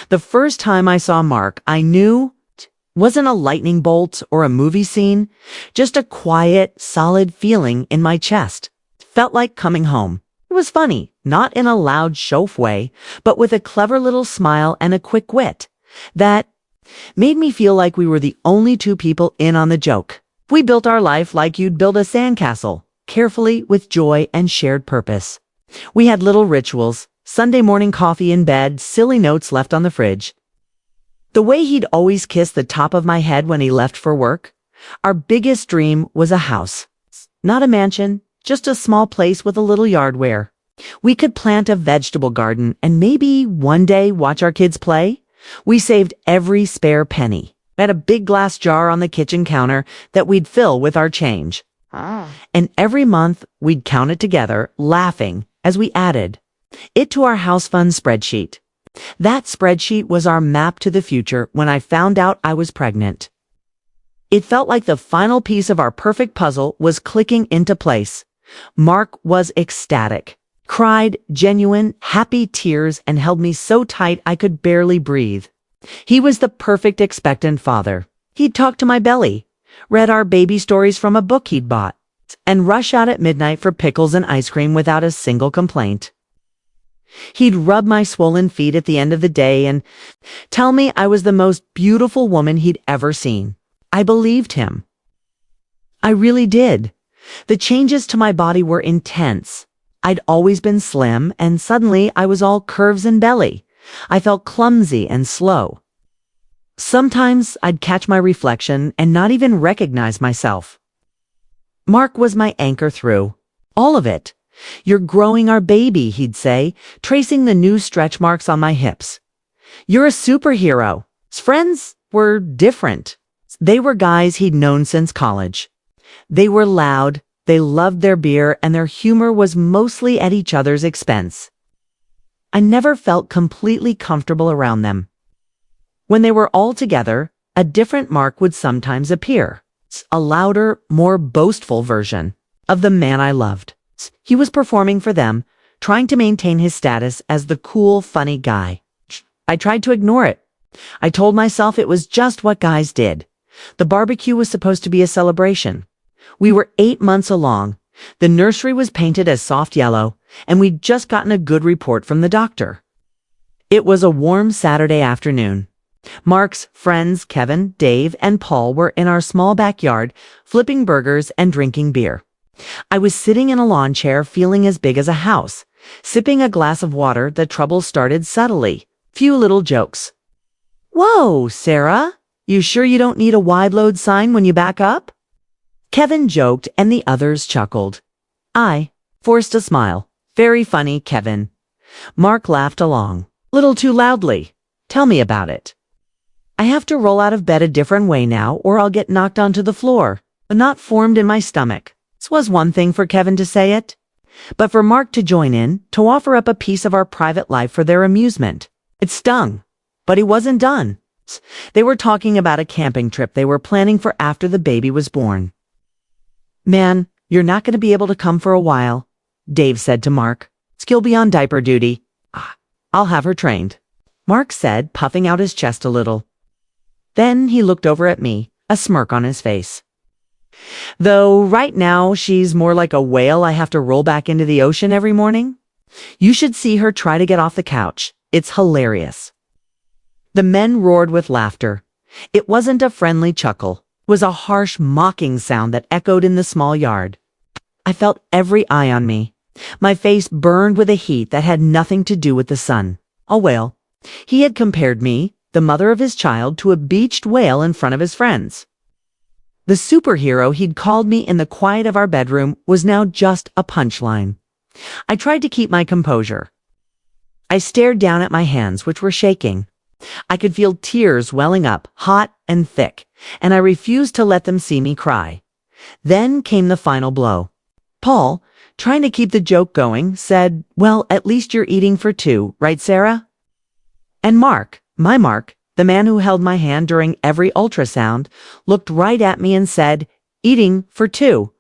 The first time I saw Mark, I knew it wasn't a lightning bolt or a movie scene, just a quiet, solid feeling in my chest. Felt like coming home. It was funny, not in a loud show-off way, but with a clever little smile and a quick wit that made me feel like we were the only two people in on the joke. We built our life like you'd build a sandcastle, carefully with joy and shared purpose. We had little rituals, Sunday morning coffee in bed, silly notes left on the fridge. The way he'd always kiss the top of my head when he left for work. Our biggest dream was a house. Not a mansion, just a small place with a little yard where we could plant a vegetable garden and maybe one day watch our kids play. We saved every spare penny. We had a big glass jar on the kitchen counter that we'd fill with our change. And every month we'd count it together, laughing as we added it to our house fund spreadsheet. That spreadsheet was our map to the future when I found out I was pregnant. It felt like the final piece of our perfect puzzle was clicking into place. Mark was ecstatic, cried genuine, happy tears, and held me so tight I could barely breathe. He was the perfect expectant father. He'd talk to my belly, read our baby stories from a book he'd bought, and rush out at midnight for pickles and ice cream without a single complaint. He'd rub my swollen feet at the end of the day and tell me I was the most beautiful woman he'd ever seen. I believed him. I really did. The changes to my body were intense. I'd always been slim, and suddenly I was all curves and belly. I felt clumsy and slow. Sometimes I'd catch my reflection and not even recognize myself. Mark was my anchor through all of it. "You're growing our baby," he'd say, tracing the new stretch marks on my hips. "You're a superhero." His friends were different. They were guys he'd known since college. They were loud, they loved their beer, and their humor was mostly at each other's expense. I never felt completely comfortable around them. When they were all together, a different Mark would sometimes appear. A louder, more boastful version of the man I loved. He was performing for them, trying to maintain his status as the cool, funny guy. I tried to ignore it. I told myself it was just what guys did. The barbecue was supposed to be a celebration. We were 8 months along. The nursery was painted as soft yellow, and we'd just gotten a good report from the doctor. It was a warm Saturday afternoon. Mark's friends, Kevin, Dave, and Paul, were in our small backyard, flipping burgers and drinking beer. I was sitting in a lawn chair, feeling as big as a house, sipping a glass of water. The trouble started subtly. Few little jokes. "Whoa, Sarah, you sure you don't need a wide load sign when you back up?" Kevin joked, and the others chuckled. I forced a smile. "Very funny, Kevin." Mark laughed along. "Little too loudly. Tell me about it." "I have to roll out of bed a different way now, or I'll get knocked onto the floor. A knot formed in my stomach." This was one thing for Kevin to say it, but for Mark to join in, to offer up a piece of our private life for their amusement. It stung, but he wasn't done. They were talking about a camping trip they were planning for after the baby was born. "Man, you're not going to be able to come for a while," Dave said to Mark. "She'll be on diaper duty." "I'll have her trained," Mark said, puffing out his chest a little. Then he looked over at me, a smirk on his face. "Though right now she's more like a whale I have to roll back into the ocean every morning. You should see her try to get off the couch. It's hilarious." The men roared with laughter. It wasn't a friendly chuckle. It was a harsh, mocking sound that echoed in the small yard. I felt every eye on me. My face burned with a heat that had nothing to do with the sun. A whale. He had compared me, the mother of his child, to a beached whale in front of his friends. The superhero he'd called me in the quiet of our bedroom was now just a punchline. I tried to keep my composure. I stared down at my hands, which were shaking. I could feel tears welling up, hot and thick, and I refused to let them see me cry. Then came the final blow. Paul, trying to keep the joke going, said, "Well, at least you're eating for two, right, Sarah?" And Mark, my Mark, the man who held my hand during every ultrasound, looked right at me and said, "Eating for two.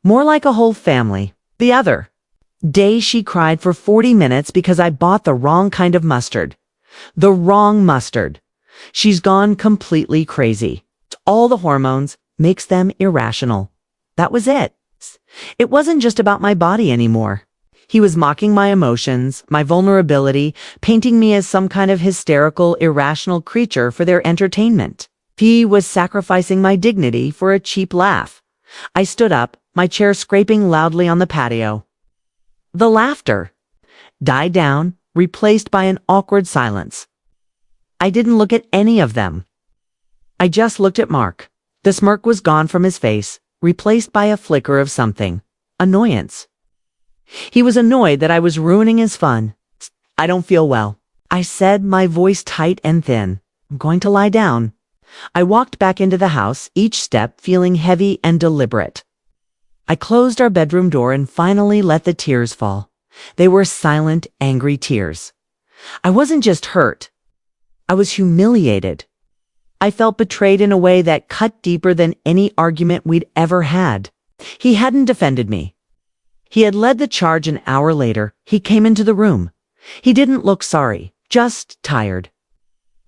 More like a whole family." The other day she cried for 40 minutes because I bought the wrong kind of mustard. The wrong mustard. She's gone completely crazy. All the hormones makes them irrational. That was it. It wasn't just about my body anymore. He was mocking my emotions, my vulnerability, painting me as some kind of hysterical, irrational creature for their entertainment. He was sacrificing my dignity for a cheap laugh. I stood up, my chair scraping loudly on the patio. The laughter died down, replaced by an awkward silence. I didn't look at any of them. I just looked at Mark. The smirk was gone from his face, replaced by a flicker of something. Annoyance. He was annoyed that I was ruining his fun. I don't feel well, I said, my voice tight and thin. I'm going to lie down. I walked back into the house, each step feeling heavy and deliberate. I closed our bedroom door and finally let the tears fall. They were silent, angry tears. I wasn't just hurt. I was humiliated. I felt betrayed in a way that cut deeper than any argument we'd ever had. He hadn't defended me. He had led the charge. An hour later, he came into the room. He didn't look sorry, just tired.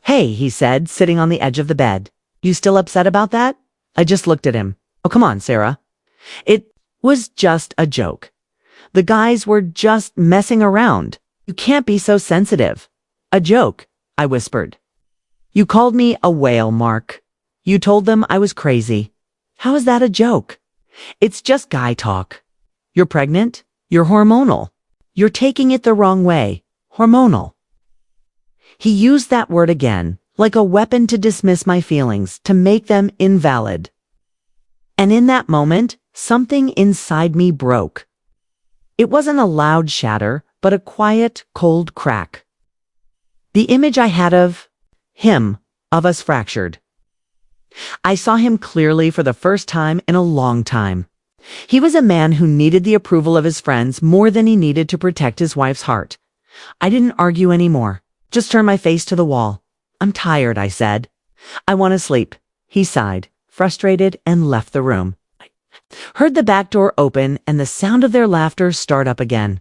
"Hey," he said, sitting on the edge of the bed. "You still upset about that?" I just looked at him. "Oh, come on, Sarah." It was just a joke. The guys were just messing around. "You can't be so sensitive." "A joke," I whispered. "You called me a whale, Mark. You told them I was crazy. How is that a joke?" "It's just guy talk. You're pregnant. You're hormonal. You're taking it the wrong way. Hormonal." He used that word again, like a weapon to dismiss my feelings, to make them invalid. And in that moment, something inside me broke. It wasn't a loud shatter, but a quiet, cold crack. The image I had of him, of us fractured. I saw him clearly for the first time in a long time. He was a man who needed the approval of his friends more than he needed to protect his wife's heart. I didn't argue anymore, just turned my face to the wall. "I'm tired," I said. "I want to sleep." He sighed, frustrated, and left the room. I heard the back door open and the sound of their laughter start up again.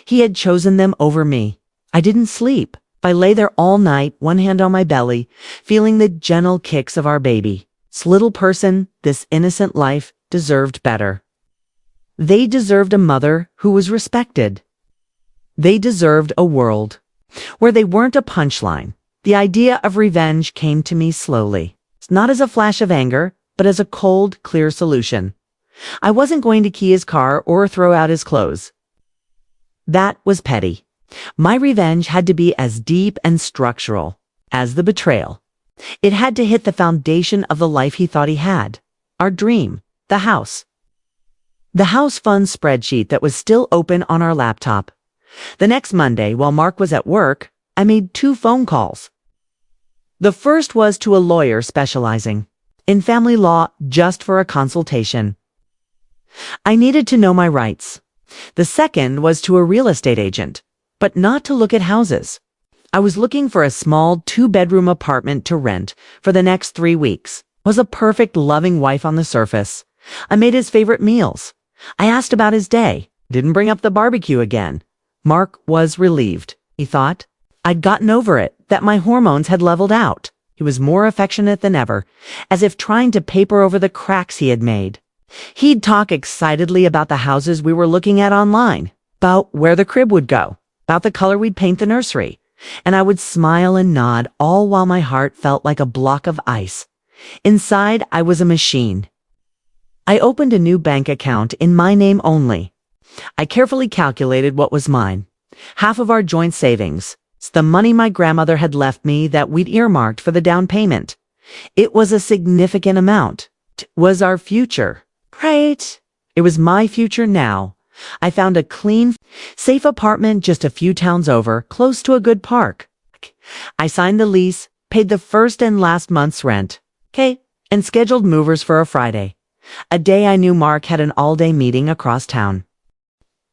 He had chosen them over me. I didn't sleep. I lay there all night, one hand on my belly, feeling the gentle kicks of our baby. This little person, this innocent life, deserved better. They deserved a mother who was respected. They deserved a world where they weren't a punchline. The idea of revenge came to me slowly, not as a flash of anger, but as a cold, clear solution. I wasn't going to key his car or throw out his clothes. That was petty. My revenge had to be as deep and structural as the betrayal. It had to hit the foundation of the life he thought he had. Our dream, the house. The house fund spreadsheet that was still open on our laptop. The next Monday, while Mark was at work, I made 2 phone calls. The first was to a lawyer specializing in family law, just for a consultation. I needed to know my rights. The second was to a real estate agent, but not to look at houses. I was looking for a small 2-bedroom apartment to rent for the next 3 weeks. Was a perfect, loving wife on the surface. I made his favorite meals. I asked about his day. Didn't bring up the barbecue again. Mark was relieved. He thought I'd gotten over it, that my hormones had leveled out. He was more affectionate than ever, as if trying to paper over the cracks he had made. He'd talk excitedly about the houses we were looking at online, about where the crib would go, about the color we'd paint the nursery, and I would smile and nod, all while my heart felt like a block of ice. Inside, I was a machine. I opened a new bank account in my name only. I carefully calculated what was mine. Half of our joint savings. It's the money my grandmother had left me that we'd earmarked for the down payment. It was a significant amount. It was our future. Right. It was my future now. I found a clean, safe apartment just a few towns over, close to a good park. I signed the lease, paid the first and last month's rent. And scheduled movers for a Friday. A day I knew Mark had an all-day meeting across town.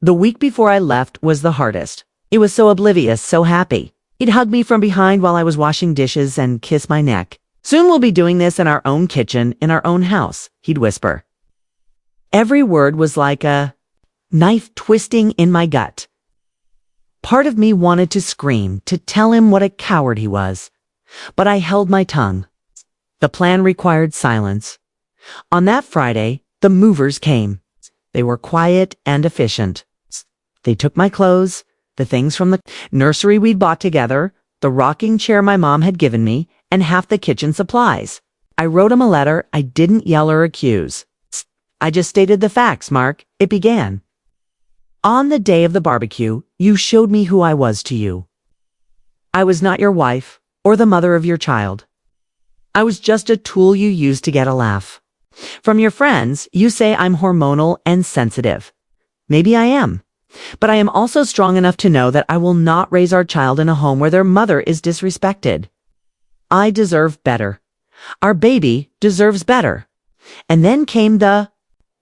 The week before I left was the hardest. It was so oblivious, so happy. He'd hug me from behind while I was washing dishes and kiss my neck. "Soon we'll be doing this in our own kitchen, in our own house," he'd whisper. Every word was like a knife twisting in my gut. Part of me wanted to scream, to tell him what a coward he was. But I held my tongue. The plan required silence. On that Friday, the movers came. They were quiet and efficient. They took my clothes, the things from the nursery we'd bought together, the rocking chair my mom had given me, and half the kitchen supplies. I wrote him a letter. I didn't yell or accuse. I just stated the facts, Mark. It began. On the day of the barbecue, you showed me who I was to you. I was not your wife or the mother of your child. I was just a tool you used to get a laugh. From your friends, you say I'm hormonal and sensitive. Maybe I am. But I am also strong enough to know that I will not raise our child in a home where their mother is disrespected. I deserve better. Our baby deserves better. And then came the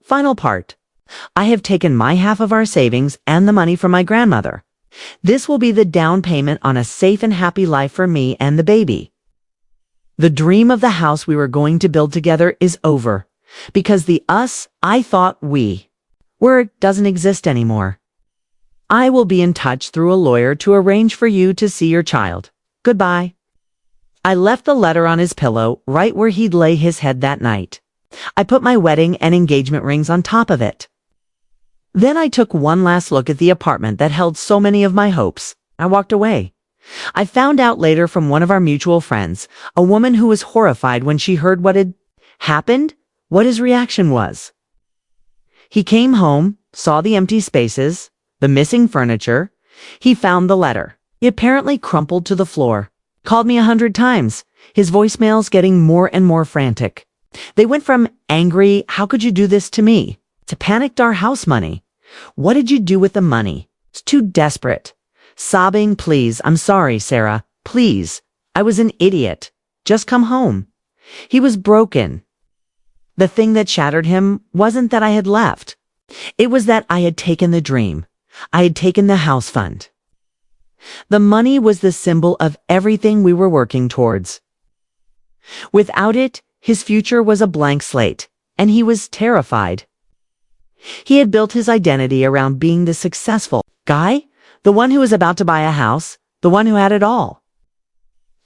final part. I have taken my half of our savings and the money from my grandmother. This will be the down payment on a safe and happy life for me and the baby. The dream of the house we were going to build together is over, because the us I thought we were doesn't exist anymore. I will be in touch through a lawyer to arrange for you to see your child. Goodbye. I left the letter on his pillow right where he'd lay his head that night. I put my wedding and engagement rings on top of it. Then I took one last look at the apartment that held so many of my hopes. I walked away. I found out later from one of our mutual friends, a woman who was horrified when she heard what had happened, what his reaction was. He came home, saw the empty spaces, the missing furniture. He found the letter. It apparently crumpled to the floor. Called me 100 times, his voicemails getting more and more frantic. They went from angry, how could you do this to me, to panicked our house money. What did you do with the money? It's too desperate. Sobbing, please, I'm sorry, Sarah, please. I was an idiot. Just come home. He was broken. The thing that shattered him wasn't that I had left. It was that I had taken the dream. I had taken the house fund. The money was the symbol of everything we were working towards. Without it, his future was a blank slate, and he was terrified. He had built his identity around being the successful guy, the one who was about to buy a house, the one who had it all.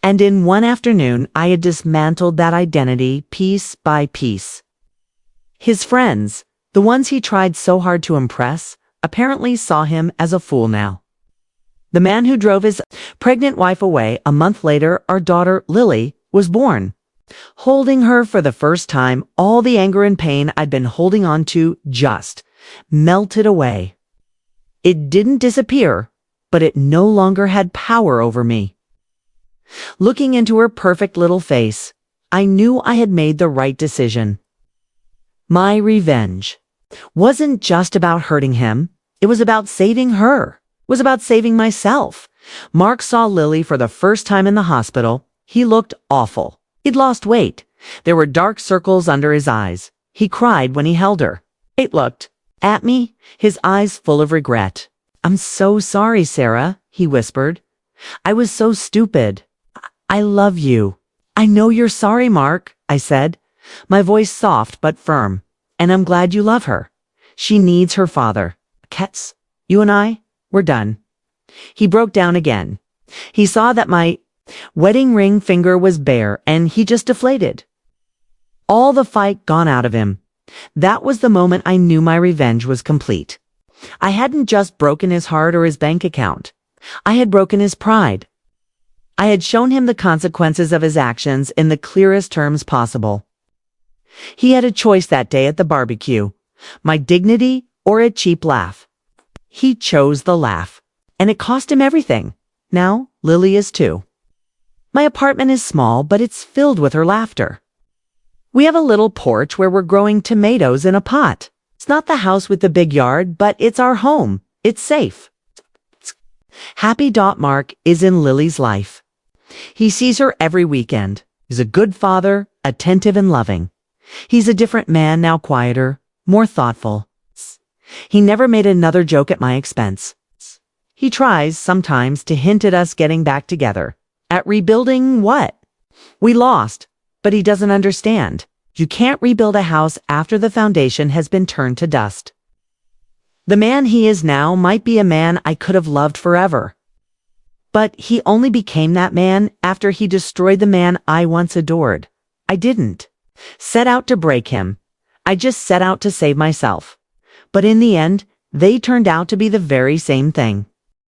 And in one afternoon, I had dismantled that identity piece by piece. His friends, the ones he tried so hard to impress, apparently saw him as a fool now. The man who drove his pregnant wife away, a month later, our daughter, Lily, was born. Holding her for the first time, all the anger and pain I'd been holding on to just melted away. It didn't disappear, but it no longer had power over me. Looking into her perfect little face, I knew I had made the right decision. My revenge wasn't just about hurting him. It was about saving her. It was about saving myself. Mark saw Lily for the first time in the hospital. He looked awful. He'd lost weight. There were dark circles under his eyes. He cried when he held her. He looked at me, his eyes full of regret. I'm so sorry, Sarah, he whispered. I was so stupid. I love you. I know you're sorry, Mark, I said, my voice soft but firm. And I'm glad you love her. She needs her father. Kets, you and I, we're done. He broke down again. He saw that my wedding ring finger was bare, and he just deflated. All the fight gone out of him. That was the moment I knew my revenge was complete. I hadn't just broken his heart or his bank account. I had broken his pride. I had shown him the consequences of his actions in the clearest terms possible. He had a choice that day at the barbecue, my dignity or a cheap laugh. He chose the laugh, and it cost him everything. Now, Lily is too. My apartment is small, but it's filled with her laughter. We have a little porch where we're growing tomatoes in a pot. It's not the house with the big yard, but it's our home. It's safe. Happy Mark is in Lily's life. He sees her every weekend. He's a good father, attentive and loving. He's a different man now, quieter, more thoughtful. He never made another joke at my expense. He tries sometimes to hint at us getting back together. At rebuilding what? We lost, but he doesn't understand. You can't rebuild a house after the foundation has been turned to dust. The man he is now might be a man I could have loved forever. But he only became that man after he destroyed the man I once adored. I didn't set out to break him. I just set out to save myself. But in the end, they turned out to be the very same thing.